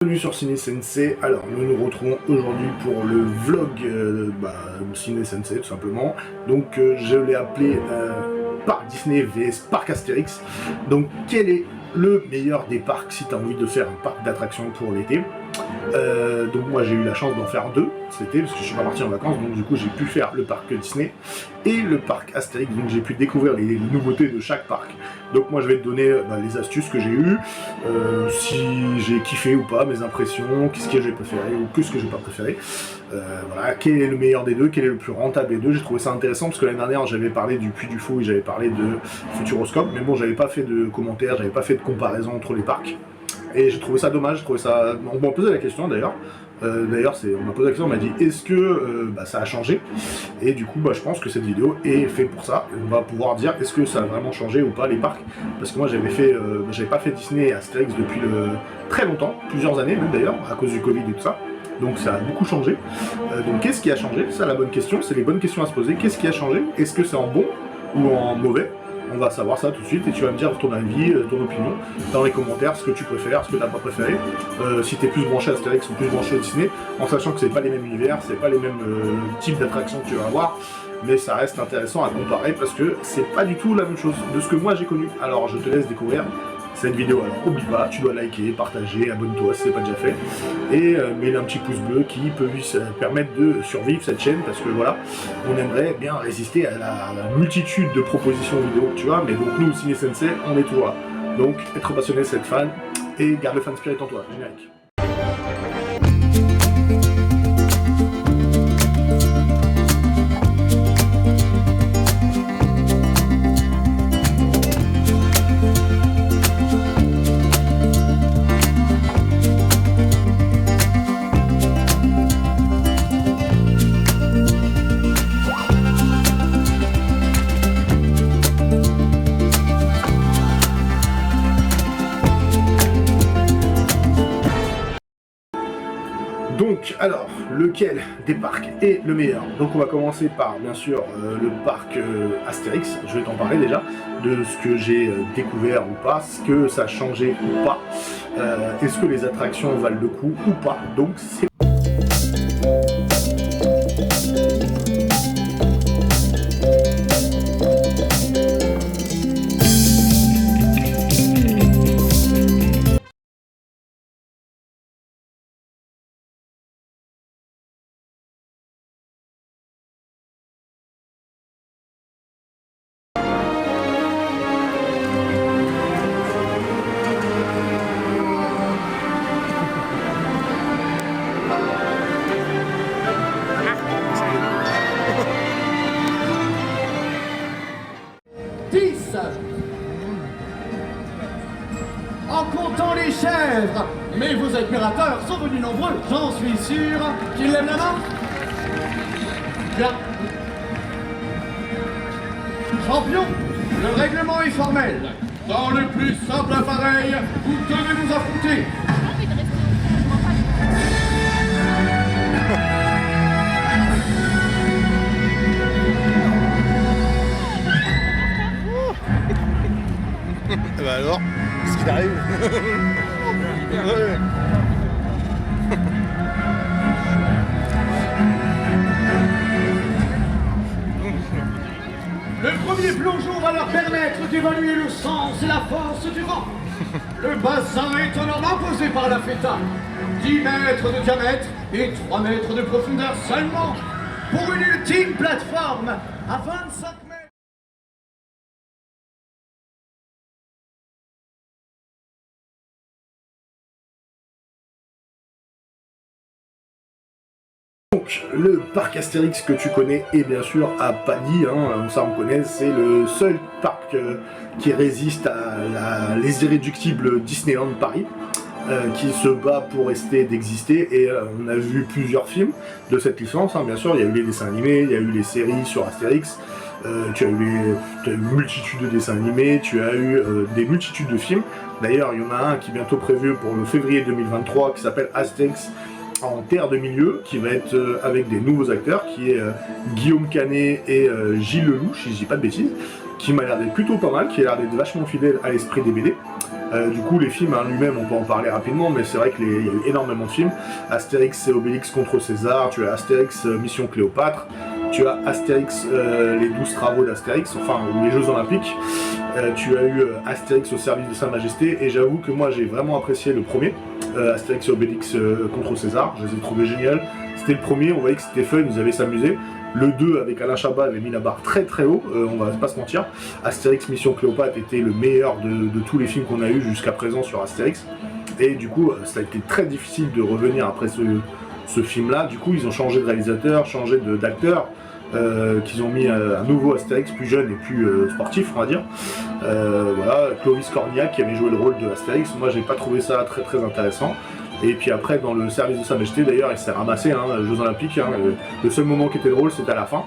Bienvenue sur Ciné Sensei. Alors nous nous retrouvons aujourd'hui pour le vlog Ciné Sensei tout simplement. Donc je l'ai appelé Parc Disney vs Parc Astérix. Donc quel est le meilleur des parcs si tu as envie de faire un parc d'attractions pour l'été? Donc moi j'ai eu la chance d'en faire deux cet été parce que je suis pas parti en vacances, donc du coup j'ai pu faire le parc Disney et le parc Astérix, donc j'ai pu découvrir les nouveautés de chaque parc. Donc moi je vais te donner les astuces que j'ai eues, si j'ai kiffé ou pas, mes impressions, qu'est-ce que j'ai préféré ou qu'est-ce que j'ai pas préféré. Voilà, quel est le meilleur des deux, quel est le plus rentable des deux. J'ai trouvé ça intéressant parce que l'année dernière j'avais parlé du Puy du Fou et j'avais parlé de Futuroscope, mais bon j'avais pas fait de commentaires, j'avais pas fait de comparaison entre les parcs. Et j'ai trouvé ça dommage, j'ai trouvé ça... On m'a posé la question d'ailleurs. On m'a posé la question, on m'a dit est-ce que ça a changé? Et du coup je pense que cette vidéo est faite pour ça. On va pouvoir dire est-ce que ça a vraiment changé ou pas les parcs. Parce que moi j'avais pas fait Disney et Astérix depuis très longtemps, plusieurs années même d'ailleurs, à cause du Covid et tout ça. Donc ça a beaucoup changé. Donc qu'est-ce qui a changé? C'est la bonne question, c'est les bonnes questions à se poser. Qu'est-ce qui a changé? Est-ce que c'est en bon ou en mauvais? On va savoir ça tout de suite et tu vas me dire ton avis, ton opinion dans les commentaires, ce que tu préfères, ce que tu n'as pas préféré, si tu es plus branché Astérix ou plus branché Disney, en sachant que c'est pas les mêmes univers, c'est pas les mêmes types d'attractions que tu vas avoir, mais ça reste intéressant à comparer parce que c'est pas du tout la même chose de ce que moi j'ai connu. Alors je te laisse découvrir cette vidéo, alors oublie pas, tu dois liker, partager, abonne-toi si c'est pas déjà fait, et mets un petit pouce bleu qui peut lui permettre de survivre cette chaîne, parce que voilà, on aimerait bien résister à la multitude de propositions vidéo que tu as, mais donc nous, Ciné Sensei, on est toujours là. Donc, être passionné, c'est être fan, et garde le fan spirit en toi. Générique. Donc, alors, lequel des parcs est le meilleur? Donc on va commencer par, bien sûr, le parc Astérix. Je vais t'en parler déjà, de ce que j'ai découvert ou pas, ce que ça a changé ou pas, est-ce que les attractions valent le coup ou pas. Donc c'est... En comptant les chèvres. Mais vos admirateurs sont venus nombreux, j'en suis sûr. Qui lève la main? Bien. Champion, le règlement est formel. Dans le plus simple appareil, vous devez nous affronter. Bah alors, qu'est-ce qu'il arrive? Ouais. Le premier plongeon va leur permettre d'évaluer le sens et la force du vent. Le bassin étonnamment posé par la fêta. 10 mètres de diamètre et 3 mètres de profondeur seulement pour une ultime plateforme à 25 mètres. Donc, le parc Astérix que tu connais est bien sûr à Paris, ça on connaît, c'est le seul parc qui résiste à les irréductibles Disneyland Paris, qui se bat pour rester d'exister, et on a vu plusieurs films de cette licence, bien sûr, il y a eu les dessins animés, il y a eu les séries sur Astérix, tu as eu une multitude de dessins animés, tu as eu des multitudes de films. D'ailleurs, il y en a un qui est bientôt prévu pour le février 2023 qui s'appelle Astérix en Terre de Milieu, qui va être avec des nouveaux acteurs, qui est Guillaume Canet et Gilles Lelouch, si je dis pas de bêtises, qui m'a l'air d'être plutôt pas mal, qui a l'air d'être vachement fidèle à l'esprit des BD. Du coup, les films lui-même, on peut en parler rapidement, mais c'est vrai qu'il y a eu énormément de films. Astérix et Obélix contre César, tu as Astérix Mission Cléopâtre, tu as Astérix les 12 travaux d'Astérix, enfin les Jeux Olympiques, tu as eu Astérix au service de Sa Majesté, et j'avoue que moi j'ai vraiment apprécié le premier, Astérix et Obélix contre César, je les ai trouvés géniaux. C'était le premier, on voyait que c'était fun, ils avaient s'amuser. Le 2 avec Alain Chabat avait mis la barre très très haut, on va pas se mentir. Astérix Mission Cléopâtre était le meilleur de tous les films qu'on a eu jusqu'à présent sur Astérix. Et du coup, ça a été très difficile de revenir après ce film-là. Du coup, ils ont changé de réalisateur, changé d'acteur, qu'ils ont mis un nouveau Astérix plus jeune et plus sportif, on va dire. Voilà, Clovis Cornillac qui avait joué le rôle de Astérix. Moi, j'ai pas trouvé ça très très intéressant. Et puis après, dans le service de Sa Majesté, d'ailleurs, il s'est ramassé, les Jeux Olympiques. Le seul moment qui était drôle, c'était à la fin.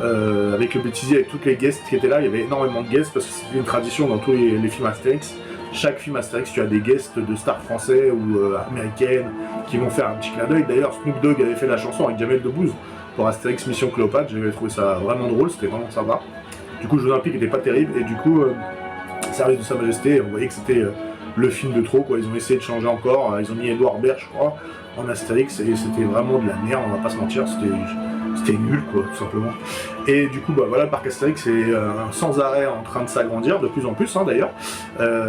Avec le bêtisier, avec toutes les guests qui étaient là, il y avait énormément de guests parce que c'était une tradition dans tous les films Astérix. Chaque film Astérix, tu as des guests de stars français ou américaines qui vont faire un petit clin d'œil. D'ailleurs, Snoop Dogg avait fait la chanson avec Jamel Debbouze pour Astérix Mission Cléopâtre. J'avais trouvé ça vraiment drôle, c'était vraiment sympa. Du coup, le Jeux Olympiques n'était pas terrible et du coup, service de Sa Majesté, on voyait que c'était le film de trop, quoi. Ils ont essayé de changer encore, ils ont mis Edouard Baird, je crois, en Astérix, et c'était vraiment de la merde, on va pas se mentir, c'était nul, quoi, tout simplement. Et du coup, bah voilà, le parc Astérix est sans arrêt en train de s'agrandir, de plus en plus, d'ailleurs.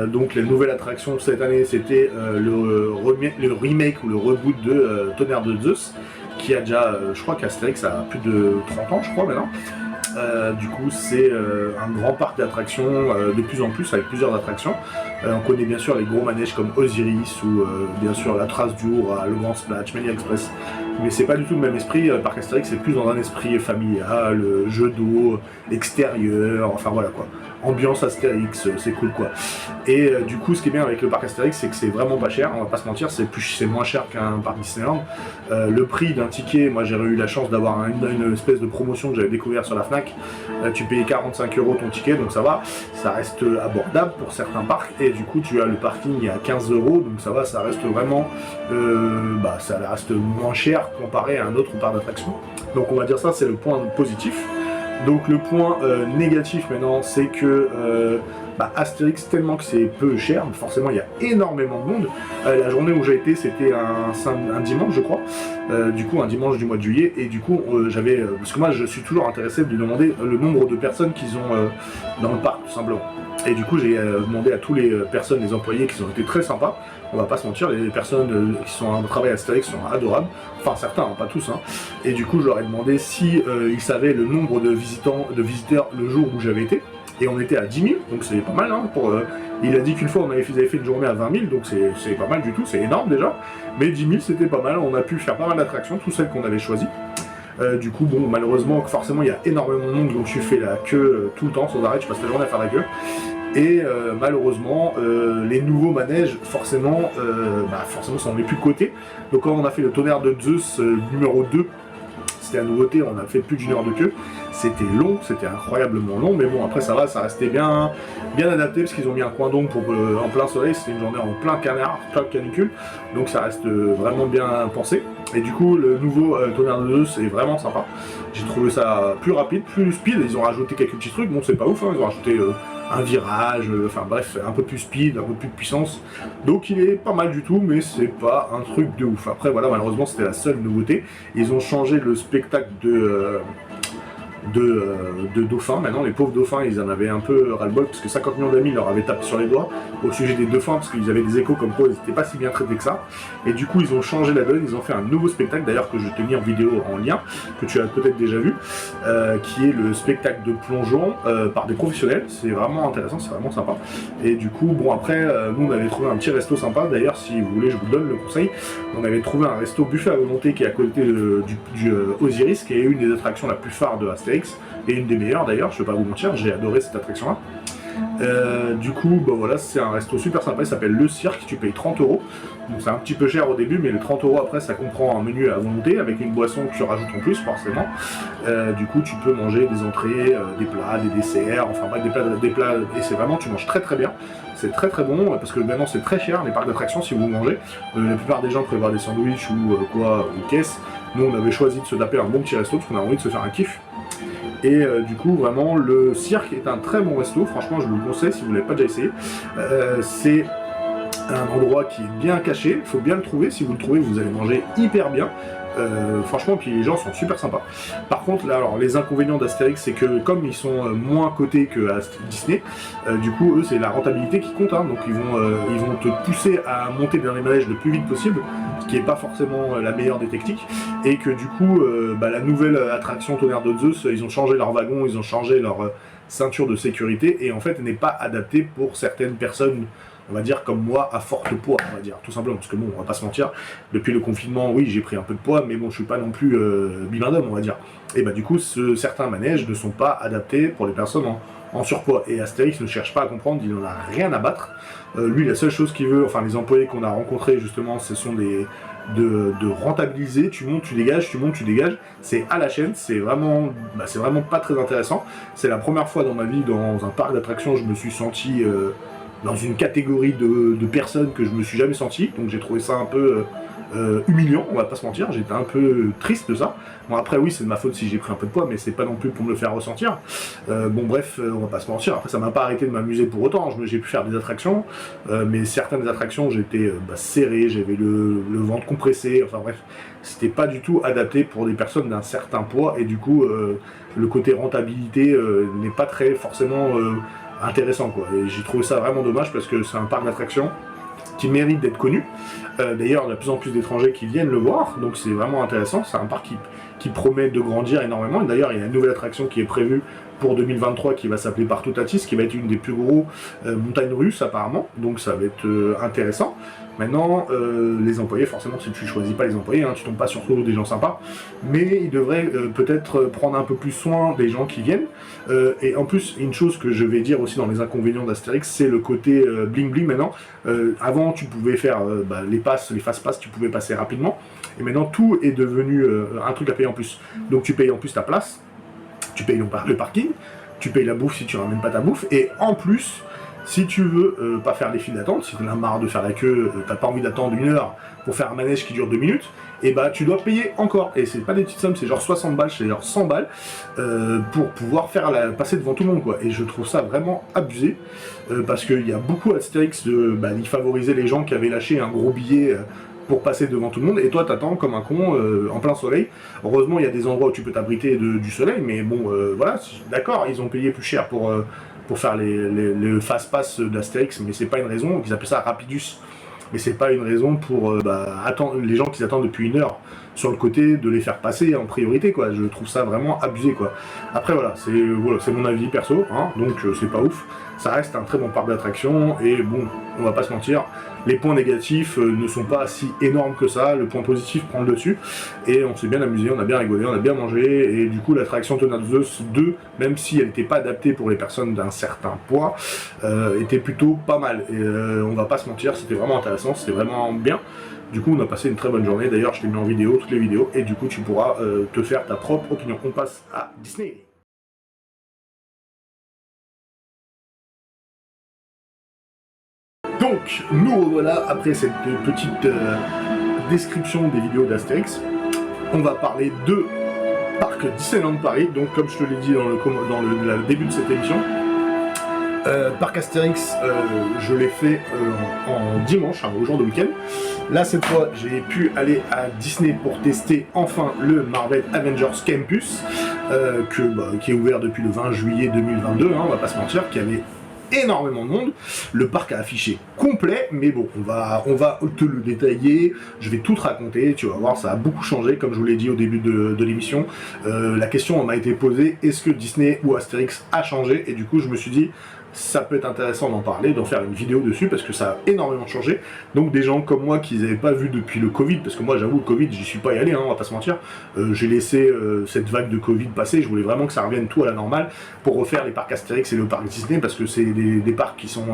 Donc, les nouvelles attractions cette année, c'était le remake ou le reboot de Tonnerre de Zeus, qui a déjà, je crois qu'Astérix a plus de 30 ans, je crois, maintenant. Du coup, c'est un grand parc d'attractions, de plus en plus, avec plusieurs attractions. On connaît bien sûr les gros manèges comme Osiris ou bien sûr la Trace du Roux, le Grand Splash, Mania Express. Mais c'est pas du tout le même esprit. Le parc Astérix, c'est plus dans un esprit familial, jeu d'eau, extérieur, enfin voilà quoi. Ambiance Astérix, c'est cool quoi. Et du coup, ce qui est bien avec le parc Astérix, c'est que c'est vraiment pas cher, on va pas se mentir, c'est moins cher qu'un parc Disneyland. Le prix d'un ticket, moi j'ai eu la chance d'avoir une espèce de promotion que j'avais découvert sur la Fnac. Tu payais 45 € ton ticket, donc ça va, ça reste abordable pour certains parcs. Et du coup, tu as le parking à 15 €, donc ça va, ça reste vraiment, ça reste moins cher comparé à un autre parc d'attractions. Donc on va dire ça, c'est le point positif. Donc le point négatif maintenant, c'est que Astérix, tellement que c'est peu cher, forcément il y a énormément de monde. La journée où j'ai été, c'était un dimanche, je crois. Du coup, un dimanche du mois de juillet. Et du coup, parce que moi, je suis toujours intéressé de demander le nombre de personnes qu'ils ont dans le parc, tout simplement. Et du coup, j'ai demandé à tous les personnes, les employés, qui ont été très sympas. On va pas se mentir, les personnes qui sont en travail à Astérix sont adorables. Enfin, certains, pas tous. Et du coup, je leur ai demandé si ils savaient le nombre de visiteurs le jour où j'avais été. Et on était à 10 000, donc c'est pas mal. Il a dit qu'une fois, on avait fait une journée à 20 000, donc c'est pas mal du tout, c'est énorme déjà. Mais 10 000, c'était pas mal, on a pu faire pas mal d'attractions, toutes celles qu'on avait choisies. Du coup, bon, malheureusement, forcément, il y a énormément de monde, donc je fais la queue tout le temps, sans arrêt, je passe la journée à faire la queue. Et malheureusement, les nouveaux manèges, forcément, ça on n'est plus de côté. Donc quand on a fait le Tonnerre de Zeus numéro 2, c'était la nouveauté, on a fait plus d'1 heure de queue. C'était long, c'était incroyablement long, mais bon, après ça va, ça restait bien adapté, parce qu'ils ont mis un coin d'ombre en plein soleil, c'était une journée en plein canicule, donc ça reste vraiment bien pensé. Et du coup, le nouveau Tonnerre de Zeus, c'est vraiment sympa. J'ai trouvé ça plus rapide, plus speed, ils ont rajouté quelques petits trucs, bon c'est pas ouf, ils ont rajouté un virage, enfin bref, un peu plus speed, un peu plus de puissance. Donc il est pas mal du tout, mais c'est pas un truc de ouf. Après voilà, malheureusement c'était la seule nouveauté. Ils ont changé le spectacle de dauphins. Maintenant, les pauvres dauphins, ils en avaient un peu ras-le-bol parce que 50 millions d'amis leur avaient tapé sur les doigts au sujet des dauphins parce qu'ils avaient des échos comme quoi ils n'étaient pas si bien traités que ça. Et du coup, ils ont changé la donne, ils ont fait un nouveau spectacle, d'ailleurs que je t'ai mis en vidéo en lien, que tu as peut-être déjà vu, qui est le spectacle de plongeon par des professionnels. C'est vraiment intéressant, c'est vraiment sympa. Et du coup, bon après, nous on avait trouvé un petit resto sympa. D'ailleurs, si vous voulez, je vous donne le conseil. On avait trouvé un resto buffet à volonté qui est à côté du Osiris, qui est une des attractions la plus phare de Astérix. Et une des meilleures d'ailleurs, je vais pas vous mentir, j'ai adoré cette attraction là. Du coup, voilà, c'est un resto super sympa, il s'appelle Le Cirque, tu payes 30 €. Donc c'est un petit peu cher au début, mais les 30 € après ça comprend un menu à volonté avec une boisson que tu rajoutes en plus forcément. Du coup tu peux manger des entrées, des plats, des desserts, enfin bref des plats, et c'est vraiment, tu manges très très bien. C'est très très bon, parce que maintenant c'est très cher les parcs d'attractions si vous mangez. La plupart des gens prévoient des sandwichs ou caisses. Nous on avait choisi de se taper un bon petit resto parce qu'on a envie de se faire un kiff. Et du coup, vraiment, le cirque est un très bon resto. Franchement, je vous le conseille si vous ne l'avez pas déjà essayé. C'est un endroit qui est bien caché, il faut bien le trouver. Si vous le trouvez, vous allez manger hyper bien. Franchement, puis les gens sont super sympas. Par contre, là, alors les inconvénients d'Astérix, c'est que comme ils sont moins cotés que à Disney, du coup, eux, c'est la rentabilité qui compte. Hein, donc ils vont te pousser à monter dans les manèges le plus vite possible, ce qui n'est pas forcément la meilleure des techniques. Et que du coup, la nouvelle attraction Tonnerre de Zeus, ils ont changé leur wagon, ils ont changé leur ceinture de sécurité, et en fait, elle n'est pas adaptée pour certaines personnes, on va dire comme moi, à forte poids, on va dire, tout simplement, parce que bon, on va pas se mentir, depuis le confinement, oui, j'ai pris un peu de poids, mais bon, je suis pas non plus bimindome, on va dire. Et bah du coup, certains manèges ne sont pas adaptés pour les personnes en surpoids, et Astérix ne cherche pas à comprendre, il n'en a rien à battre. Lui, la seule chose qu'il veut, enfin les employés qu'on a rencontrés justement, ce sont de rentabiliser, tu montes, tu dégages, tu montes, tu dégages, c'est à la chaîne, c'est vraiment pas très intéressant. C'est la première fois dans ma vie, dans un parc d'attractions, je me suis senti dans une catégorie de personnes que je me suis jamais senti, donc j'ai trouvé ça un peu humiliant, on va pas se mentir, j'étais un peu triste de ça. Bon après oui, c'est de ma faute si j'ai pris un peu de poids, mais c'est pas non plus pour me le faire ressentir. Bon bref, on va pas se mentir, après ça m'a pas arrêté de m'amuser pour autant, j'ai pu faire des attractions, mais certaines attractions j'étais serré, j'avais le ventre compressé, enfin bref, c'était pas du tout adapté pour des personnes d'un certain poids, et du coup le côté rentabilité n'est pas très forcément intéressant quoi, et j'ai trouvé ça vraiment dommage parce que c'est un parc d'attractions qui mérite d'être connu. D'ailleurs, il y a de plus en plus d'étrangers qui viennent le voir, donc c'est vraiment intéressant. C'est un parc qui promet de grandir énormément. Et d'ailleurs, il y a une nouvelle attraction qui est prévue pour 2023 qui va s'appeler Partoutatis, qui va être une des plus gros montagnes russes apparemment, donc ça va être intéressant. Maintenant, les employés, forcément, si tu choisis pas les employés, hein, tu tombes pas sur des gens sympas, mais ils devraient peut-être prendre un peu plus soin des gens qui viennent. Et en plus, une chose que je vais dire aussi dans les inconvénients d'Astérix, c'est le côté bling bling maintenant. Avant, tu pouvais faire les fast pass, tu pouvais passer rapidement, et maintenant tout est devenu un truc à payer en plus. Donc tu payes en plus ta place, tu payes le parking, tu payes la bouffe si tu ramènes pas ta bouffe, et en plus, si tu veux pas faire les files d'attente, si tu en as marre de faire la queue, t'as pas envie d'attendre 1 heure pour faire un manège qui dure 2 minutes, et bah tu dois payer encore. Et c'est pas des petites sommes, c'est genre 60 balles, c'est genre 100 balles pour pouvoir passer devant tout le monde quoi. Et je trouve ça vraiment abusé parce qu'il y a beaucoup Astérix d'y favoriser les gens qui avaient lâché un gros billet pour passer devant tout le monde, et toi t'attends comme un con en plein soleil. Heureusement il y a des endroits où tu peux t'abriter du soleil, mais bon voilà, d'accord, ils ont payé plus cher pour faire les fast-pass d'Astérix, mais c'est pas une raison, ils appellent ça Rapidus, mais c'est pas une raison pour attendre les gens qui attendent depuis 1 heure sur le côté, de les faire passer en priorité quoi. Je trouve ça vraiment abusé quoi. Après voilà, c'est mon avis perso, hein, donc c'est pas ouf. Ça reste un très bon parc d'attractions, et bon, on va pas se mentir, les points négatifs ne sont pas si énormes que ça, le point positif prend le dessus, et on s'est bien amusé, on a bien rigolé, on a bien mangé, et du coup l'attraction Tonnerre de Zeus 2, même si elle n'était pas adaptée pour les personnes d'un certain poids, était plutôt pas mal, et on va pas se mentir, c'était vraiment intéressant, c'était vraiment bien. Du coup, on a passé une très bonne journée, d'ailleurs je t'ai mis en vidéo toutes les vidéos, et du coup tu pourras te faire ta propre opinion. On passe à Disney. Donc, nous revoilà après cette petite description des vidéos d'Astérix. On va parler de parc Disneyland Paris. Donc, comme je te l'ai dit dans le début de cette émission, parc Astérix, je l'ai fait en dimanche, au jour de week-end. Là, cette fois, j'ai pu aller à Disney pour tester enfin le Marvel Avengers Campus, qui est ouvert depuis le 20 juillet 2022, hein, on va pas se mentir, qui avait énormément de monde. Le parc a affiché complet, mais bon, on va te le détailler, je vais tout te raconter, tu vas voir, ça a beaucoup changé, comme je vous l'ai dit au début de l'émission. La question m'a été posée, est-ce que Disney ou Astérix a changé? Et du coup, je me suis dit, ça peut être intéressant d'en parler, d'en faire une vidéo dessus, parce que ça a énormément changé. Donc des gens comme moi qui n'avaient pas vu depuis le Covid, parce que moi j'avoue le Covid j'y suis pas allé, hein, on va pas se mentir, j'ai laissé cette vague de Covid passer, je voulais vraiment que ça revienne tout à la normale pour refaire les parcs Astérix et le parc Disney, parce que c'est des parcs qui sont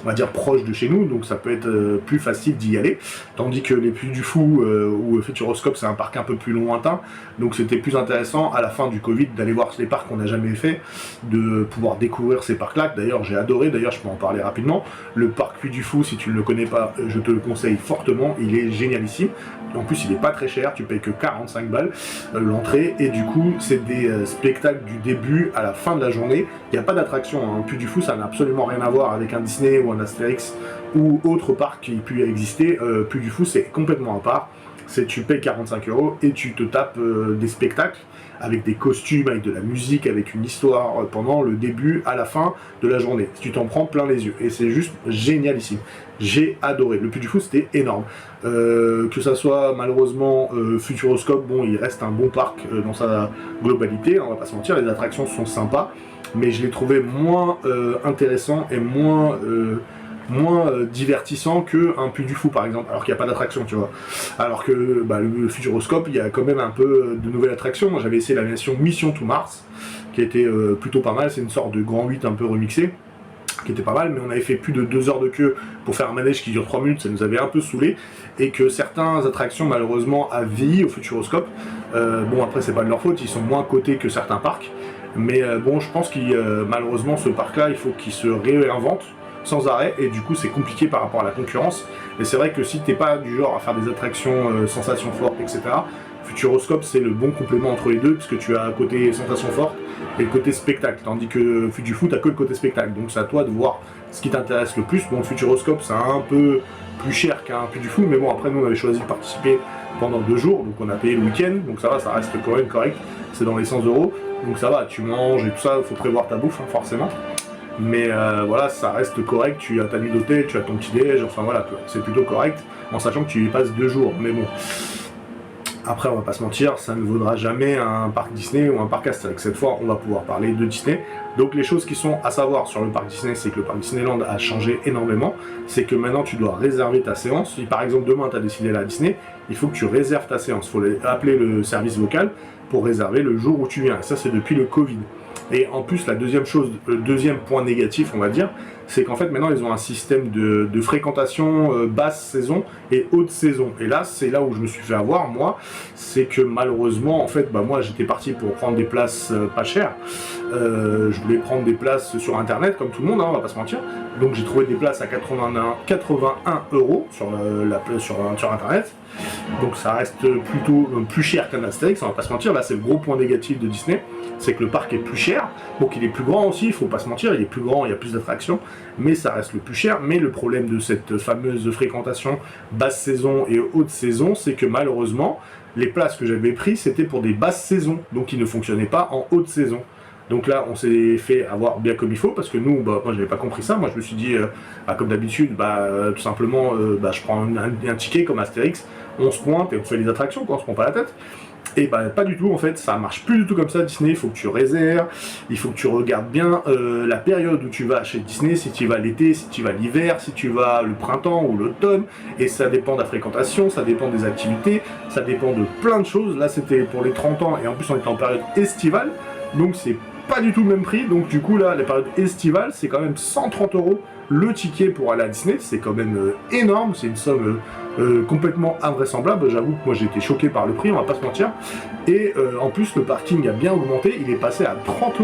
on va dire proches de chez nous, donc ça peut être plus facile d'y aller, tandis que les Puy du Fou ou Futuroscope c'est un parc un peu plus lointain, donc c'était plus intéressant à la fin du Covid d'aller voir les parcs qu'on n'a jamais fait, de pouvoir découvrir ces parcs là. D'ailleurs j'ai adoré, d'ailleurs je peux en parler rapidement, le parc Puy du Fou, si tu ne le connais pas, je te le conseille fortement, il est génialissime, En plus, il est pas très cher, tu payes que 45 balles l'entrée, et du coup, c'est des spectacles du début à la fin de la journée. Il n'y a pas d'attraction, hein. Puy du Fou, ça n'a absolument rien à voir avec un Disney ou un Astérix ou autre parc qui pu exister. Puy du Fou, c'est complètement à part. C'est tu payes 45 € et tu te tapes des spectacles avec des costumes, avec de la musique, avec une histoire pendant le début à la fin de la journée. Tu t'en prends plein les yeux et c'est juste génialissime. J'ai adoré. Le Puy du Fou, c'était énorme. Que ça soit malheureusement Futuroscope, bon, il reste un bon parc dans sa globalité, on va pas se mentir, les attractions sont sympas, mais je l'ai trouvé moins intéressant et moins divertissant qu'un Puy du Fou par exemple, alors qu'il n'y a pas d'attraction, tu vois. Alors que le Futuroscope, il y a quand même un peu de nouvelles attractions. Moi j'avais essayé la version Mission to Mars, qui était plutôt pas mal, c'est une sorte de Grand 8 un peu remixé, qui était pas mal, mais on avait fait plus de 2 heures de queue pour faire un manège qui dure 3 minutes, ça nous avait un peu saoulé, et que certaines attractions malheureusement a vieilli au Futuroscope. Bon après c'est pas de leur faute, ils sont moins cotés que certains parcs, mais bon je pense qu'il malheureusement ce parc là il faut qu'il se réinvente sans arrêt, et du coup c'est compliqué par rapport à la concurrence. Et c'est vrai que si t'es pas du genre à faire des attractions sensations fortes, etc., Futuroscope c'est le bon complément entre les deux, puisque tu as un côté sensation forte et le côté spectacle, tandis que Puy du Fou t'as que le côté spectacle, donc c'est à toi de voir ce qui t'intéresse le plus. Bon, le Futuroscope c'est un peu plus cher qu'un Puy du Fou, mais bon après nous on avait choisi de participer pendant 2 jours, donc on a payé le week-end, donc ça va, ça reste quand même correct, c'est dans les 100 €, donc ça va, tu manges et tout ça, il faut prévoir ta bouffe hein, forcément. Mais voilà, ça reste correct, tu as ta nuit d'hôtel, tu as ton petit déj, enfin voilà, c'est plutôt correct, en sachant que tu y passes 2 jours, mais bon. Après, on va pas se mentir, ça ne vaudra jamais un parc Disney ou un parc Astérix. Cette fois, on va pouvoir parler de Disney. Donc les choses qui sont à savoir sur le parc Disney, c'est que le parc Disneyland a changé énormément. C'est que maintenant, tu dois réserver ta séance. Si par exemple, demain, tu as décidé d'aller à Disney, il faut que tu réserves ta séance. Il faut appeler le service vocal pour réserver le jour où tu viens. Et ça, c'est depuis le Covid. Et en plus, la deuxième chose, le deuxième point négatif, on va dire, c'est qu'en fait maintenant ils ont un système de fréquentation basse saison et haute saison. Et là, c'est là où je me suis fait avoir, moi, c'est que malheureusement, en fait, moi j'étais parti pour prendre des places pas chères. Je voulais prendre des places sur internet, comme tout le monde, hein, on va pas se mentir. Donc j'ai trouvé des places à 81 € sur internet. Donc ça reste plutôt plus cher qu'un Astérix, on va pas se mentir. Là c'est le gros point négatif de Disney, c'est que le parc est plus cher. Donc il est plus grand aussi, il faut pas se mentir, il est plus grand, il y a plus d'attractions, mais ça reste le plus cher. Mais le problème de cette fameuse fréquentation basse saison et haute saison, c'est que malheureusement les places que j'avais prises c'était pour des basses saisons, donc ils ne fonctionnaient pas en haute saison. Donc là, on s'est fait avoir bien comme il faut, parce que nous, moi j'avais pas compris ça. Moi je me suis dit, comme d'habitude, tout simplement, je prends un ticket comme Astérix, on se pointe et on fait les attractions, quoi, on se prend pas la tête. Et pas du tout en fait, ça marche plus du tout comme ça Disney, il faut que tu réserves, il faut que tu regardes bien la période où tu vas chez Disney, si tu vas l'été, si tu vas l'hiver, si tu vas le printemps ou l'automne, et ça dépend de la fréquentation, ça dépend des activités, ça dépend de plein de choses. Là c'était pour les 30 ans et en plus on était en période estivale, donc c'est pas du tout le même prix. Donc du coup là, la période estivale c'est quand même 130 € le ticket pour aller à Disney, c'est quand même énorme, c'est une somme complètement invraisemblable. J'avoue que moi j'ai été choqué par le prix, on va pas se mentir. Et en plus le parking a bien augmenté, il est passé à 30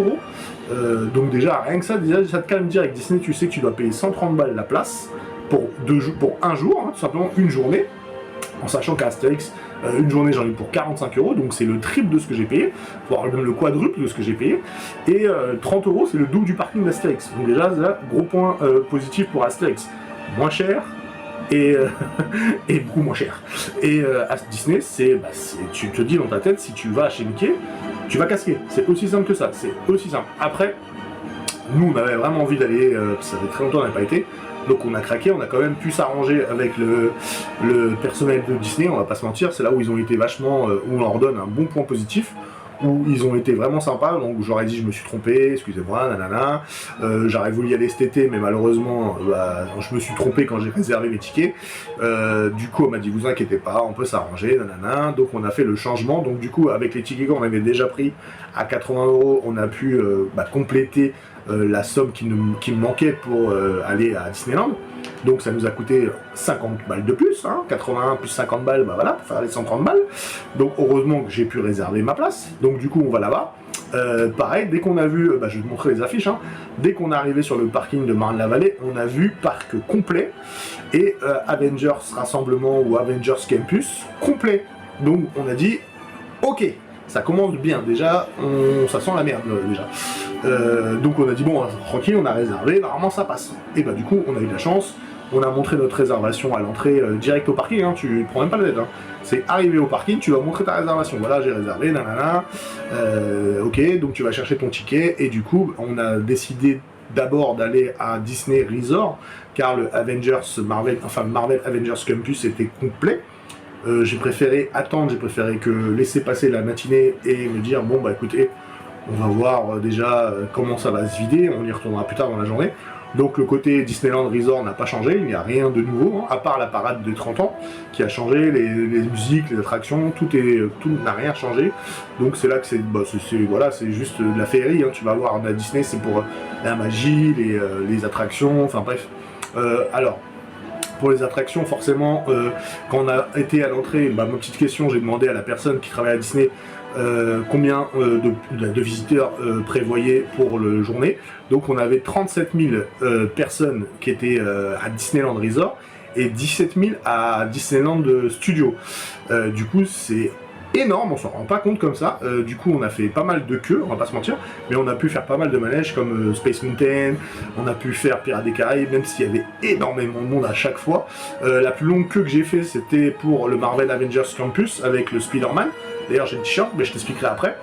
€. Donc déjà rien que ça te calme direct. Disney, tu sais que tu dois payer 130 balles la place pour un jour, hein, tout simplement une journée. En sachant qu'à Astérix, une journée j'en ai pour 45 €, donc c'est le triple de ce que j'ai payé, voire même le quadruple de ce que j'ai payé, et 30 € c'est le double du parking d'Astérix. Donc déjà, là, gros point positif pour Astérix, moins cher, et beaucoup moins cher. Et à Disney, tu te dis dans ta tête, si tu vas chez Mickey, tu vas casquer, c'est aussi simple que ça, c'est aussi simple. Après, nous on avait vraiment envie d'aller, ça fait très longtemps qu'on n'avait pas été, donc on a craqué, on a quand même pu s'arranger avec le personnel de Disney, on va pas se mentir, c'est là où ils ont été vachement, où on leur donne un bon point positif, où ils ont été vraiment sympas. Donc j'aurais dit je me suis trompé, excusez-moi, nanana, j'aurais voulu y aller cet été, mais malheureusement je me suis trompé quand j'ai réservé mes tickets. Du coup on m'a dit vous inquiétez pas, on peut s'arranger, nanana. Donc on a fait le changement, donc du coup avec les tickets qu'on avait déjà pris à 80 €, on a pu compléter la somme qui me manquait pour aller à Disneyland. Donc ça nous a coûté 50 balles de plus, hein, 81 plus 50 balles, voilà, pour faire les 130 balles. Donc heureusement que j'ai pu réserver ma place. Donc du coup on va là-bas. Pareil, dès qu'on a vu, je vais te montrer les affiches, hein, dès qu'on est arrivé sur le parking de Marne-la-Vallée, on a vu parc complet et Avengers Rassemblement ou Avengers Campus complet. Donc on a dit, ok, ça commence bien, déjà, ça sent la merde déjà. Donc on a dit bon, tranquille, on a réservé, normalement ça passe. Et du coup, on a eu de la chance. On a montré notre réservation à l'entrée direct au parking, hein, tu prends même pas la tête. Hein. C'est arrivé au parking, tu vas montrer ta réservation. Voilà, j'ai réservé, nanana. Ok, donc tu vas chercher ton ticket. Et du coup, on a décidé d'abord d'aller à Disney Resort, car le Marvel Avengers Campus était complet. J'ai préféré attendre, j'ai préféré que laisser passer la matinée et me dire bon écoutez, on va voir déjà comment ça va se vider, on y retournera plus tard dans la journée. Donc le côté Disneyland Resort n'a pas changé, il n'y a rien de nouveau, hein, à part la parade de 30 ans qui a changé, les musiques, les attractions, tout n'a rien changé. Donc c'est là que c'est juste de la féerie, hein, tu vas voir à Disney, c'est pour la magie, les attractions, enfin bref. Alors, pour les attractions, forcément, quand on a été à l'entrée, ma petite question, j'ai demandé à la personne qui travaille à Disney combien de visiteurs prévoyaient pour la journée. Donc on avait 37 000 personnes qui étaient à Disneyland Resort et 17 000 à Disneyland Studio. Du coup c'est énorme, on s'en rend pas compte comme ça. Du coup on a fait pas mal de queues, on va pas se mentir, mais on a pu faire pas mal de manèges comme Space Mountain, on a pu faire Pirates des Caraïbes, même s'il y avait énormément de monde à chaque fois. La plus longue queue que j'ai fait c'était pour le Marvel Avengers Campus avec le Spider-Man. D'ailleurs j'ai le t-shirt, mais je t'expliquerai après.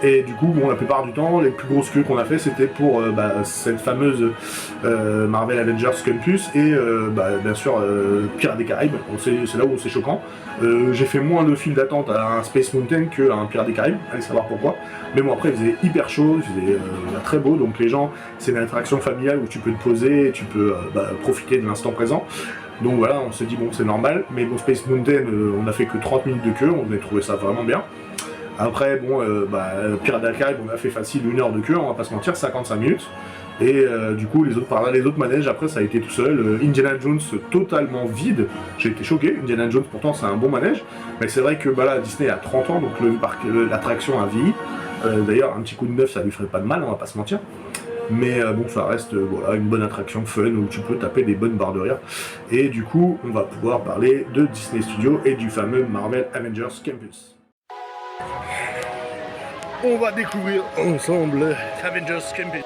Et du coup, la plupart du temps, les plus grosses queues qu'on a fait, c'était pour cette fameuse Marvel Avengers Campus et bien sûr Pirates des Caraïbes. C'est là où c'est choquant. J'ai fait moins de files d'attente à un Space Mountain qu'à un Pirates des Caraïbes, allez savoir pourquoi. Mais bon, après, il faisait hyper chaud, il faisait très beau, donc les gens, c'est une attraction familiale où tu peux te poser et tu peux profiter de l'instant présent. Donc voilà, on s'est dit bon, c'est normal, mais bon, Space Mountain, on a fait que 30 minutes de queue, on a trouvé ça vraiment bien. Après, bon, Pirates des Caraïbes, on a fait facile 1 heure de queue, on va pas se mentir, 55 minutes. Et du coup, les autres manèges, après, ça a été tout seul. Indiana Jones, totalement vide. J'ai été choqué. Indiana Jones, pourtant, c'est un bon manège. Mais c'est vrai que là, Disney a 30 ans, donc l'attraction a vieilli. D'ailleurs, un petit coup de neuf, ça lui ferait pas de mal, on va pas se mentir. Mais bon, ça reste une bonne attraction fun où tu peux taper des bonnes barres de rire. Et du coup, on va pouvoir parler de Disney Studios et du fameux Marvel Avengers Campus. On va découvrir ensemble Avengers Campus.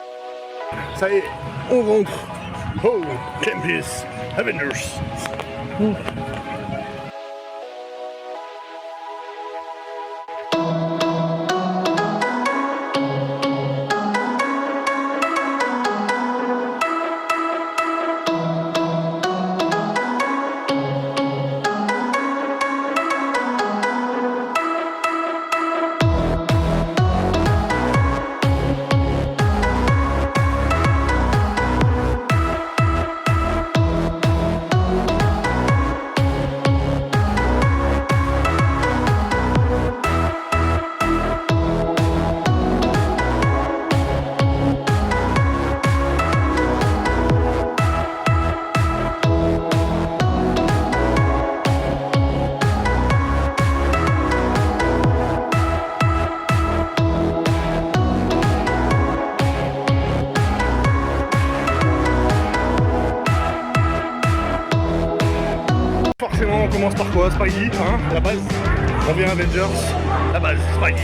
Ça y est, on rentre. Oh, Campus Avengers. Forcément, on commence par quoi? Spidey, hein, la base. On vient Avengers, la base, Spidey.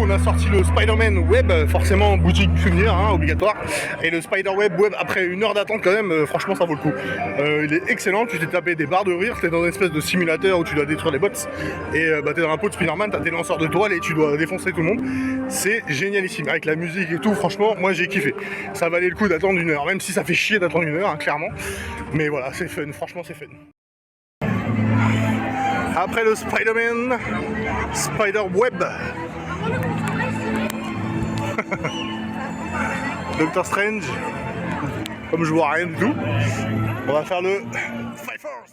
on a sorti le Spider-Man Web, forcément boutique souvenir, hein, obligatoire. Et le Spider-Web Web, après 1 heure d'attente quand même, franchement ça vaut le coup. Il est excellent, tu t'es tapé des barres de rire, t'es dans une espèce de simulateur où tu dois détruire les bots. Et t'es dans un pot de Spider-Man, t'as tes lanceurs de toiles et tu dois défoncer tout le monde. C'est génialissime, avec la musique et tout, franchement, moi j'ai kiffé. Ça valait le coup d'attendre 1 heure, même si ça fait chier d'attendre 1 heure, hein, clairement. Mais voilà, c'est fun, franchement c'est fun. Après le Spider-Man, Spider-Web. Doctor Strange. Comme je vois rien du tout, on va faire le Five Force.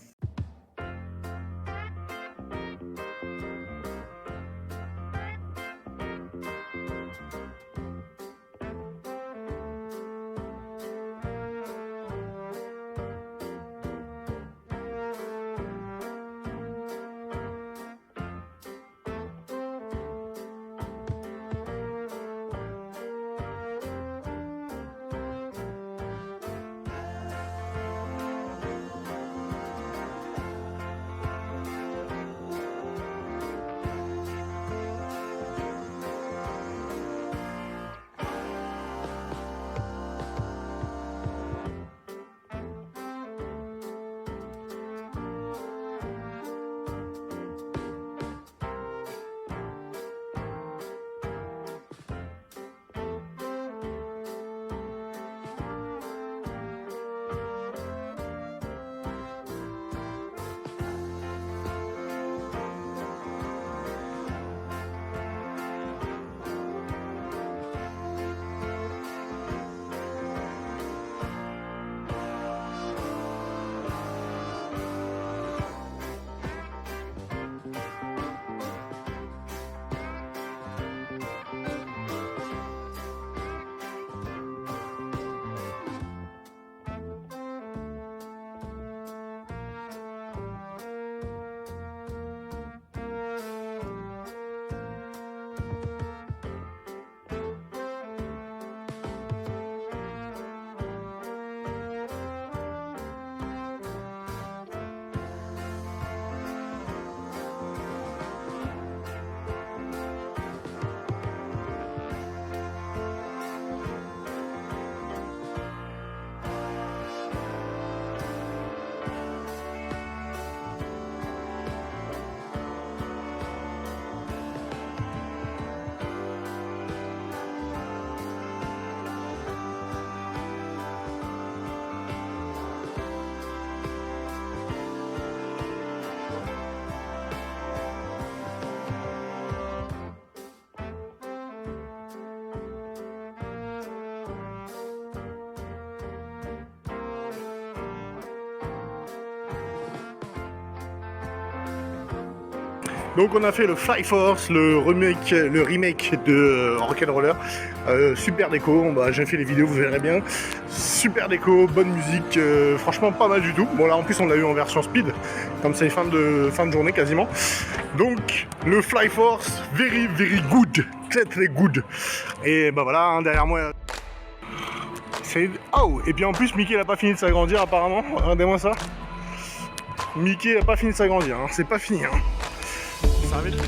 Donc on a fait le Fly Force, le remake de Rock'n'Roller. Super déco, bah, j'ai fait les vidéos, vous verrez bien. Super déco, bonne musique, franchement pas mal du tout. Bon là en plus on l'a eu en version speed, comme c'est fin de journée quasiment. Donc le Fly Force, very good, très good. Et bah voilà, hein, derrière moi... Oh, et puis en plus Mickey n'a pas fini de s'agrandir apparemment, regardez-moi ça. Mickey n'a pas fini de s'agrandir, hein. C'est pas fini. Hein. Ça va vite.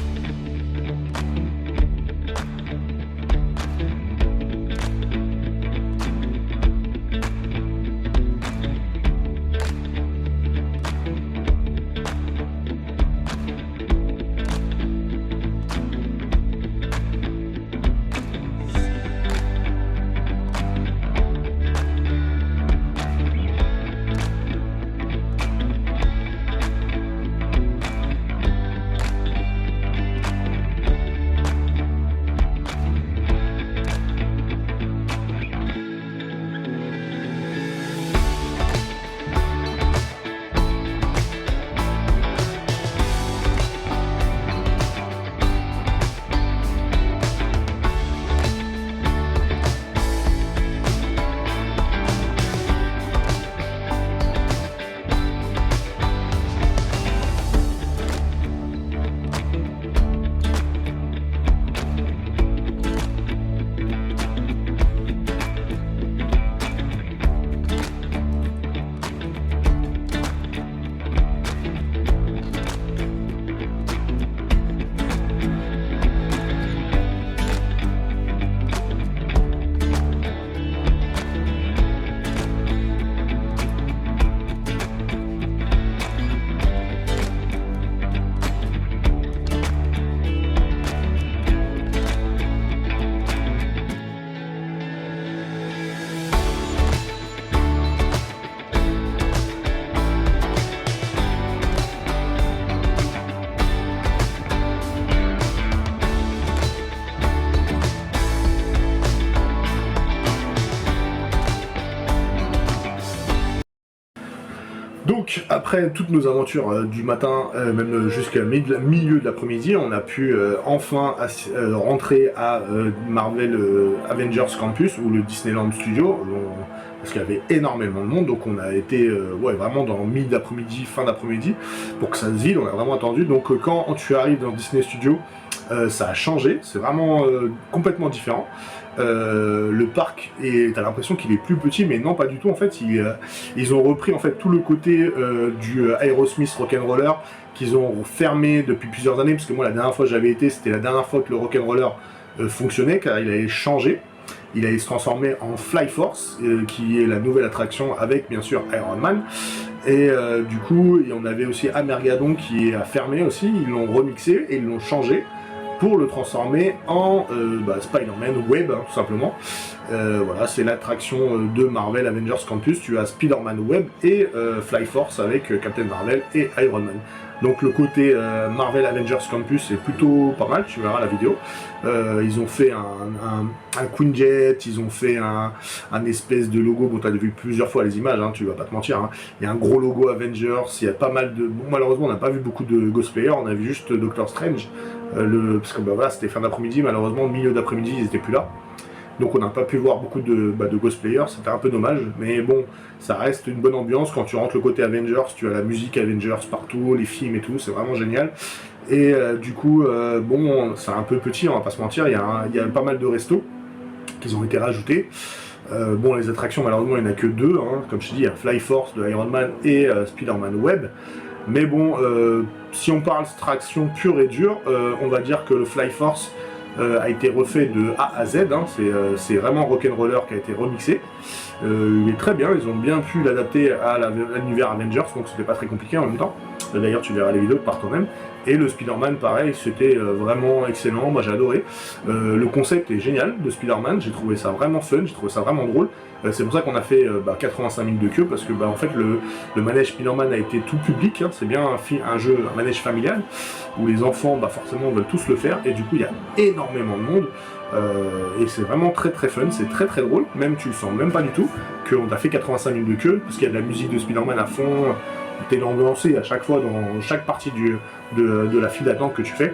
Donc après toutes nos aventures du matin, même jusqu'à milieu de l'après-midi, on a pu enfin rentrer à Marvel Avengers Campus ou le Disneyland Studio, parce qu'il y avait énormément de monde, donc on a été vraiment dans milieu d'après-midi, fin d'après-midi, pour que ça se vide, on a vraiment attendu. Donc quand tu arrives dans Disney Studio, ça a changé, c'est vraiment complètement différent. Le parc, t'as l'impression qu'il est plus petit, mais non, pas du tout. En fait, ils ont repris en fait tout le côté du Aerosmith Rock'n'Roller qu'ils ont fermé depuis plusieurs années, parce que moi la dernière fois que j'avais été, c'était la dernière fois que le Rock'n'Roller fonctionnait, car il avait changé. Il allait se transformer en Fly Force, qui est la nouvelle attraction avec bien sûr Iron Man. Et du coup, on avait aussi Amergadon qui a fermé aussi, ils l'ont remixé et ils l'ont changé pour le transformer en Spider-Man Web, hein, tout simplement. Voilà, c'est l'attraction de Marvel Avengers Campus. Tu as Spider-Man Web et Fly Force avec Captain Marvel et Iron Man. Donc le côté Marvel Avengers Campus est plutôt pas mal, tu verras la vidéo. Ils ont fait un Queen Jet, ils ont fait un espèce de logo, bon tu as vu plusieurs fois les images, hein, tu vas pas te mentir, hein. Il y a un gros logo Avengers, il y a pas mal de... Bon, malheureusement on n'a pas vu beaucoup de cosplayers, on a vu juste Doctor Strange, parce que voilà, c'était fin d'après-midi, malheureusement milieu d'après-midi ils étaient plus là. Donc on n'a pas pu voir beaucoup de cosplayers, c'était un peu dommage, mais bon, ça reste une bonne ambiance. Quand tu rentres le côté Avengers, tu as la musique Avengers partout, les films et tout, c'est vraiment génial. Et du coup, bon, c'est un peu petit, on va pas se mentir, il y a pas mal de restos qui ont été rajoutés. Bon, les attractions, malheureusement, il n'y en a que deux, hein. Comme je te dis, il y a Fly Force de Iron Man et Spider-Man Web. Mais bon, si on parle attraction pure et dure, on va dire que le Fly Force a été refait de A à Z, hein. C'est vraiment Rock'n'Roller qui a été remixé. Il est très bien, ils ont bien pu l'adapter à l'univers Avengers, donc c'était pas très compliqué en même temps. D'ailleurs tu verras les vidéos par toi-même. Et le Spider-Man pareil, c'était vraiment excellent, moi j'ai adoré. Le concept est génial de Spider-Man, j'ai trouvé ça vraiment fun, j'ai trouvé ça vraiment drôle. C'est pour ça qu'on a fait 85 minutes de queue, parce que en fait le manège Spider-Man a été tout public, hein. C'est bien un manège familial, où les enfants forcément veulent tous le faire, et du coup il y a énormément de monde. Et c'est vraiment très très fun, c'est très très drôle, même tu le sens même pas du tout qu'on a fait 85 minutes de queue, parce qu'il y a de la musique de Spider-Man à fond, t'es ambiancé à chaque fois dans chaque partie de la file d'attente que tu fais.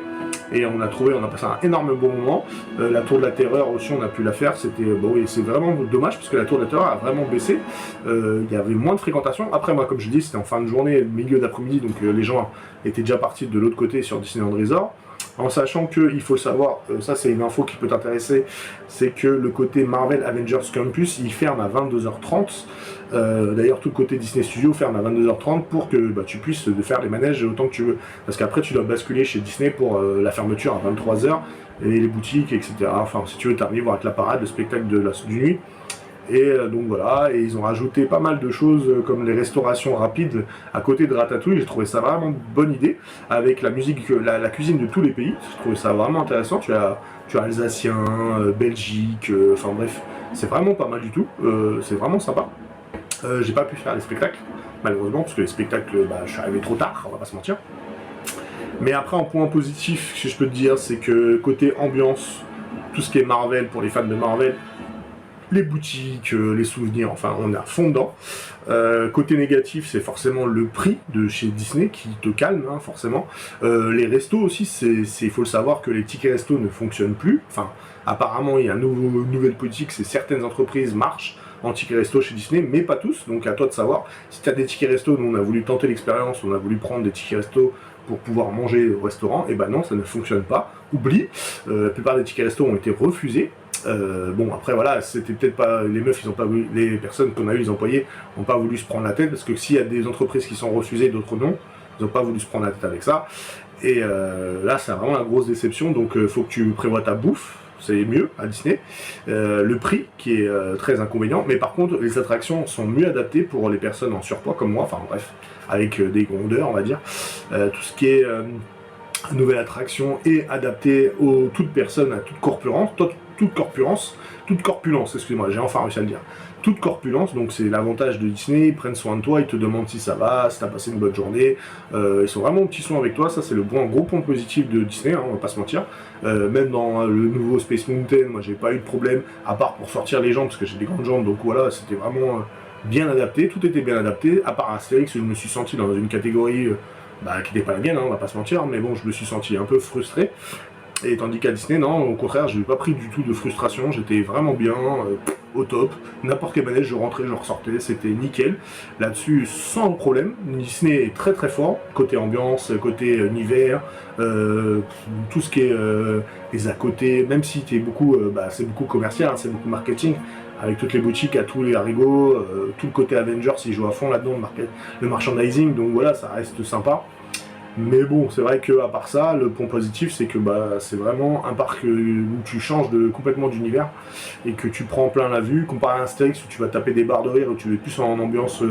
Et on a passé un énorme bon moment. La tour de la terreur aussi, on a pu la faire. C'était c'est vraiment dommage parce que la tour de la terreur a vraiment baissé. Il y avait moins de fréquentation. Après, moi, comme je dis, c'était en fin de journée, milieu d'après-midi, donc les gens étaient déjà partis de l'autre côté sur Disneyland Resort. En sachant que, il faut savoir, ça c'est une info qui peut t'intéresser, c'est que le côté Marvel Avengers Campus, il ferme à 22h30. D'ailleurs, tout le côté Disney Studio ferme à 22h30 pour que tu puisses faire les manèges autant que tu veux. Parce qu'après, tu dois basculer chez Disney pour la fermeture à 23h, et les boutiques, etc. Enfin, si tu veux terminer, voir avec la parade, le spectacle de nuit. Et donc voilà, et ils ont rajouté pas mal de choses comme les restaurations rapides à côté de Ratatouille. J'ai trouvé ça vraiment une bonne idée, avec la musique, la cuisine de tous les pays. J'ai trouvé ça vraiment intéressant. Tu as Alsacien, Belgique, enfin bref, c'est vraiment pas mal du tout. C'est vraiment sympa. J'ai pas pu faire les spectacles, malheureusement, parce que les spectacles, je suis arrivé trop tard, on va pas se mentir. Mais après, un point positif, si je peux te dire, c'est que côté ambiance, tout ce qui est Marvel, pour les fans de Marvel, les boutiques, les souvenirs, enfin on est à fond dedans. Côté négatif, c'est forcément le prix de chez Disney qui te calme, hein, forcément. Les restos aussi, il faut le savoir que les tickets resto ne fonctionnent plus. Enfin, apparemment il y a une nouvelle politique, c'est certaines entreprises marchent en tickets resto chez Disney, mais pas tous, donc à toi de savoir. Si tu as des tickets resto, nous on a voulu tenter l'expérience, on a voulu prendre des tickets resto pour pouvoir manger au restaurant, et non, ça ne fonctionne pas, oublie. La plupart des tickets resto ont été refusés. Bon après voilà, c'était peut-être pas les meufs, ils ont pas voulu, les personnes qu'on a eu, les employés n'ont pas voulu se prendre la tête, parce que s'il y a des entreprises qui sont refusées, d'autres non, ils n'ont pas voulu se prendre la tête avec ça. Et là c'est vraiment la grosse déception, donc faut que tu prévois ta bouffe, c'est mieux à Disney. Le prix qui est très inconvénient, mais par contre les attractions sont mieux adaptées pour les personnes en surpoids comme moi, enfin bref, avec des grondeurs on va dire. Tout ce qui est nouvelle attraction est adapté à toute personne, à toute corpulence, excusez-moi, j'ai enfin réussi à le dire. Toute corpulence, donc c'est l'avantage de Disney, ils prennent soin de toi, ils te demandent si ça va, si t'as passé une bonne journée, ils sont vraiment au petit soin avec toi, ça c'est le gros point positif de Disney, hein, on va pas se mentir. Même dans le nouveau Space Mountain, moi j'ai pas eu de problème, à part pour sortir les jambes, parce que j'ai des grandes jambes, donc voilà, c'était vraiment bien adapté, tout était bien adapté, à part Astérix, je me suis senti dans une catégorie qui n'était pas la mienne, hein, on va pas se mentir, mais bon, je me suis senti un peu frustré. Et tandis qu'à Disney, non, au contraire, je n'ai pas pris du tout de frustration, j'étais vraiment bien, au top. N'importe quel manège, je rentrais, je ressortais, c'était nickel. Là-dessus, sans problème. Disney est très très fort, côté ambiance, côté univers, tout ce qui est les à côté, même si c'est beaucoup commercial, hein, c'est beaucoup marketing, avec toutes les boutiques, à tous les harigots, tout le côté Avengers, ils jouent à fond là-dedans, le merchandising, donc voilà, ça reste sympa. Mais bon, c'est vrai que à part ça, le point positif, c'est que c'est vraiment un parc où tu changes complètement d'univers et que tu prends plein la vue, comparé à un Astérix où tu vas taper des barres de rire, où tu es plus en ambiance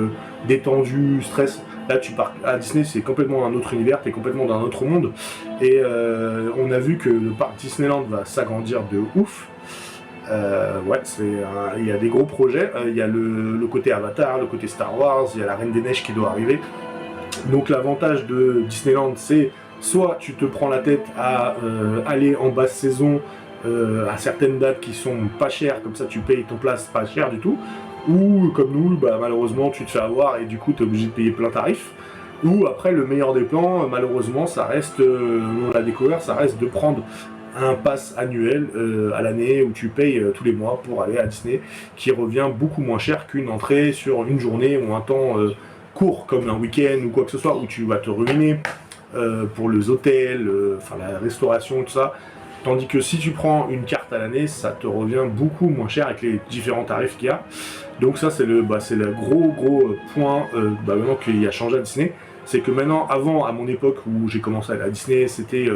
détendue, stress. Là, tu pars à Disney, c'est complètement un autre univers, tu es complètement dans un autre monde. Et on a vu que le parc Disneyland va s'agrandir de ouf. Il y a des gros projets. Il y a le côté Avatar, le côté Star Wars, il y a la Reine des Neiges qui doit arriver. Donc l'avantage de Disneyland, c'est soit tu te prends la tête à aller en basse saison à certaines dates qui sont pas chères, comme ça tu payes ton place pas cher du tout, ou comme nous, malheureusement tu te fais avoir et du coup tu es obligé de payer plein tarif. Ou après le meilleur des plans, malheureusement ça reste, on l'a découvert, ça reste de prendre un pass annuel à l'année où tu payes tous les mois pour aller à Disney, qui revient beaucoup moins cher qu'une entrée sur une journée ou un temps court comme un week-end ou quoi que ce soit, où tu vas te ruiner pour les hôtels, la restauration, tout ça. Tandis que si tu prends une carte à l'année, ça te revient beaucoup moins cher avec les différents tarifs qu'il y a. Donc ça c'est le gros point maintenant qu'il a changé à Disney. C'est que maintenant, avant, à mon époque où j'ai commencé à aller à Disney, c'était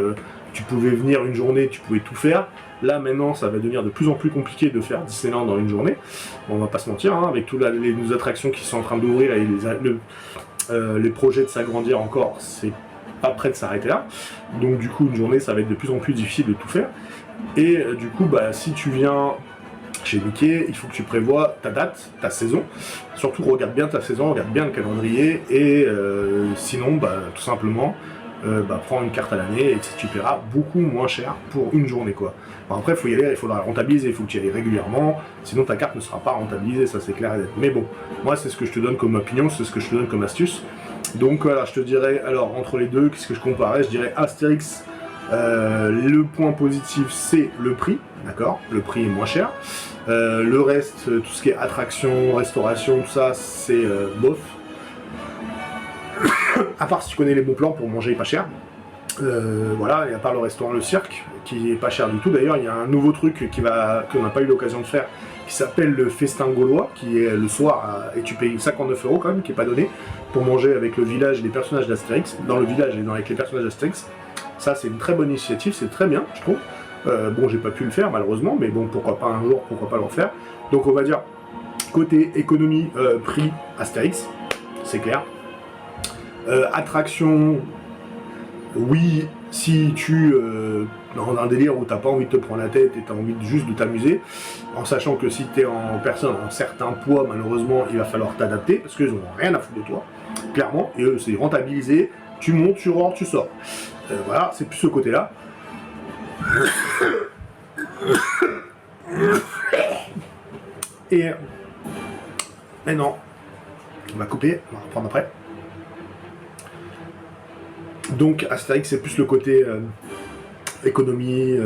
tu pouvais venir une journée, tu pouvais tout faire. Là maintenant, ça va devenir de plus en plus compliqué de faire Disneyland dans une journée. Bon, on va pas se mentir, hein, avec toutes les nouvelles attractions qui sont en train d'ouvrir et les projets de s'agrandir encore, c'est pas prêt de s'arrêter là. Donc du coup, une journée, ça va être de plus en plus difficile de tout faire. Et du coup, si tu viens chez Mickey, il faut que tu prévois ta date, ta saison. Surtout, regarde bien ta saison, regarde bien le calendrier. Et sinon, tout simplement, prends une carte à l'année et tu paieras beaucoup moins cher pour une journée, quoi. Bon, après, il faut y aller, il faudra la rentabiliser, il faut que tu y ailles régulièrement, sinon ta carte ne sera pas rentabilisée, ça c'est clair et net. Mais bon, moi c'est ce que je te donne comme opinion, c'est ce que je te donne comme astuce. Donc voilà, je te dirais, alors entre les deux, qu'est-ce que je comparais? Je dirais Astérix, le point positif c'est le prix, d'accord? Le prix est moins cher. Le reste, tout ce qui est attraction, restauration, tout ça, c'est bof. À part si tu connais les bons plans pour manger pas cher. Voilà, et à part le restaurant Le Cirque, qui est pas cher du tout. D'ailleurs, il y a un nouveau truc qu'on n'a pas eu l'occasion de faire, qui s'appelle le festin gaulois, qui est le soir, et tu payes 59 € quand même, qui est pas donné, pour manger avec le village et les personnages d'Astérix, dans le village et avec les personnages d'Astérix. Ça, c'est une très bonne initiative, c'est très bien, je trouve. Bon, j'ai pas pu le faire malheureusement, mais bon, pourquoi pas un jour, pourquoi pas le refaire. Donc on va dire, côté économie, prix, Astérix, c'est clair. Attraction, oui, si tu dans un délire où t'as pas envie de te prendre la tête et t'as envie juste de t'amuser, en sachant que si t'es en personne en certain poids, malheureusement, il va falloir t'adapter, parce qu'ils n'ont rien à foutre de toi, clairement, et eux, c'est rentabilisé, tu montes, tu rentres, tu sors. Voilà, c'est plus ce côté-là. Et maintenant, on va couper, on va reprendre après. Donc Astérix c'est plus le côté économie,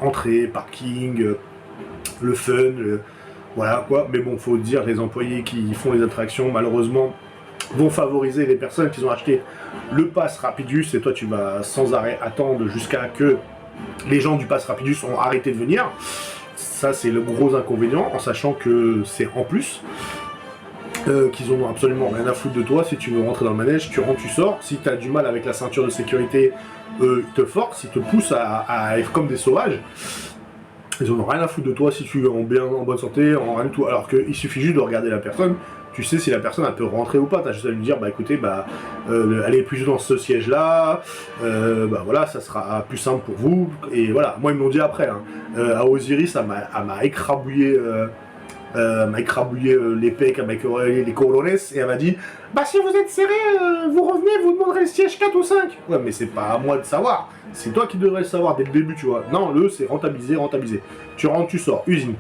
entrée, parking, le fun, voilà quoi. Mais bon, faut dire, les employés qui font les attractions malheureusement vont favoriser les personnes qui ont acheté le pass Rapidus, et toi tu vas sans arrêt attendre jusqu'à que les gens du pass Rapidus ont arrêté de venir. Ça c'est le gros inconvénient, en sachant que c'est en plus. Qu'ils ont absolument rien à foutre de toi. Si tu veux rentrer dans le manège, tu rentres, tu sors. Si tu as du mal avec la ceinture de sécurité, ils te forcent, ils te poussent à être comme des sauvages. Ils en ont rien à foutre de toi si tu es en bonne santé, en rien de tout. Alors qu'il suffit juste de regarder la personne. Tu sais si la personne elle peut rentrer ou pas. Tu as juste à lui dire, écoutez, elle est plus dans ce siège là, voilà, ça sera plus simple pour vous. Et voilà, moi ils me l'ont dit après. À Osiris, ça m'a écrabouillé. M'a écrabouillé les pecs, m'a écrabouillé les corones, et elle m'a dit si vous êtes serré, vous revenez, vous demanderez le siège 4 ou 5. Ouais, mais c'est pas à moi de savoir, c'est toi qui devrais le savoir dès le début, tu vois. Non, c'est rentabiliser. Tu rentres, tu sors, usine.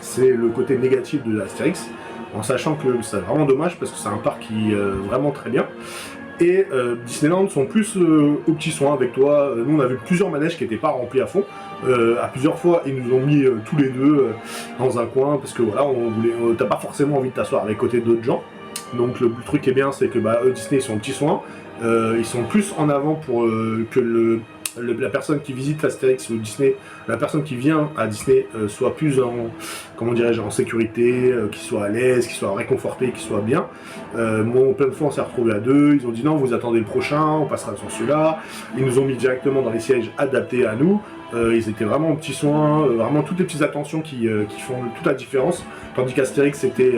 C'est le côté négatif de l'Astérix. en sachant que c'est vraiment dommage parce que c'est un parc qui est vraiment très bien. Et Disneyland sont plus aux petits soins avec toi. Nous on avait plusieurs manèges qui n'étaient pas remplis à fond. À plusieurs fois ils nous ont mis tous les deux dans un coin parce que voilà, t'as pas forcément envie de t'asseoir avec côté d'autres gens. Donc le truc qui est bien, c'est que Disney ils sont aux petits soins. Ils sont plus en avant pour que la personne qui visite Astérix ou Disney, la personne qui vient à Disney soit plus en sécurité, qu'il soit à l'aise, qu'il soit réconforté, qu'il soit bien. Moi, plein de fois, on s'est retrouvés à deux. Ils ont dit non, vous attendez le prochain, on passera sur celui-là. Ils nous ont mis directement dans les sièges adaptés à nous. Ils étaient vraiment aux petits soins, vraiment toutes les petites attentions qui font toute la différence. Tandis qu'Astérix c'était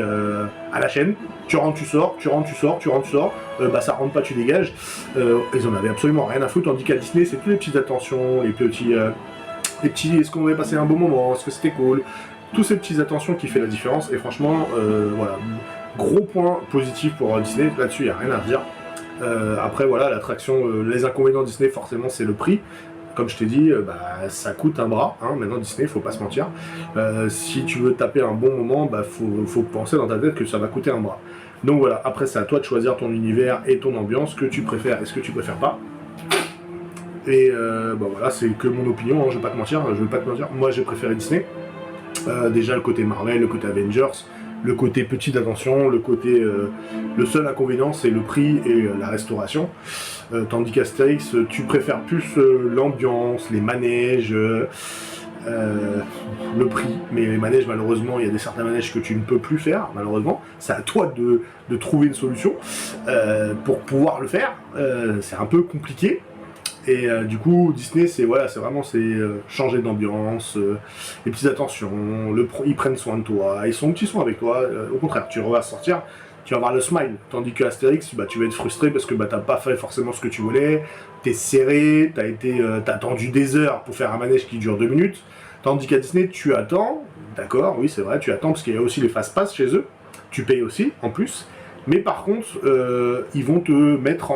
à la chaîne, tu rentres, tu sors, tu rentres, tu sors, tu rentres, tu sors, ça rentre pas, tu dégages. Ils en avaient absolument rien à foutre, tandis qu'à Disney c'est toutes les petites attentions, les petits est-ce qu'on avait passé un bon moment, est-ce que c'était cool, tous ces petites attentions qui fait la différence. Et franchement, voilà, gros point positif pour Disney, là-dessus il n'y a rien à dire. Après voilà, l'attraction, les inconvénients de Disney forcément c'est le prix. Comme je t'ai dit, ça coûte un bras, hein. Maintenant Disney, faut pas se mentir. Si tu veux taper un bon moment, faut penser dans ta tête que ça va coûter un bras. Donc voilà, après c'est à toi de choisir ton univers et ton ambiance, ce que tu préfères et ce que tu préfères pas. Et voilà, c'est que mon opinion, hein, je vais pas te mentir, moi j'ai préféré Disney. Déjà le côté Marvel, le côté Avengers, le côté petite attention, le côté... le seul inconvénient c'est le prix et la restauration. Tandis qu'Astérix, tu préfères plus l'ambiance, les manèges, le prix. Mais les manèges, malheureusement, il y a certains manèges que tu ne peux plus faire, malheureusement. C'est à toi de trouver une solution pour pouvoir le faire. C'est un peu compliqué. Et du coup, Disney, c'est vraiment changer d'ambiance, les petites attentions, ils prennent soin de toi, ils sont petits soins avec toi. Au contraire, tu vas sortir, tu vas avoir le smile. Tandis que Astérix, tu vas être frustré parce que t'as pas fait forcément ce que tu voulais, t'es serré, t'as attendu des heures pour faire un manège qui dure 2 minutes. Tandis qu'à Disney, tu attends, d'accord, oui c'est vrai, tu attends parce qu'il y a aussi les fast-pass chez eux, tu payes aussi en plus. Mais par contre, ils vont te mettre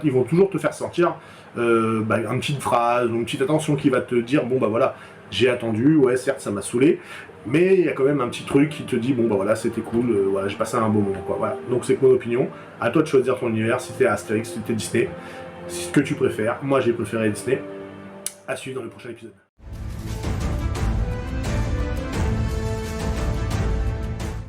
ils vont toujours te faire sortir une petite phrase, une petite attention qui va te dire bon voilà, j'ai attendu, ouais certes ça m'a saoulé, mais il y a quand même un petit truc qui te dit bon voilà c'était cool, voilà j'ai passé un bon moment quoi. Voilà. Donc c'est mon opinion. À toi de choisir ton univers, si t'es Astérix, si t'es Disney, c'est ce que tu préfères. Moi j'ai préféré Disney. À suivre dans le prochain épisode.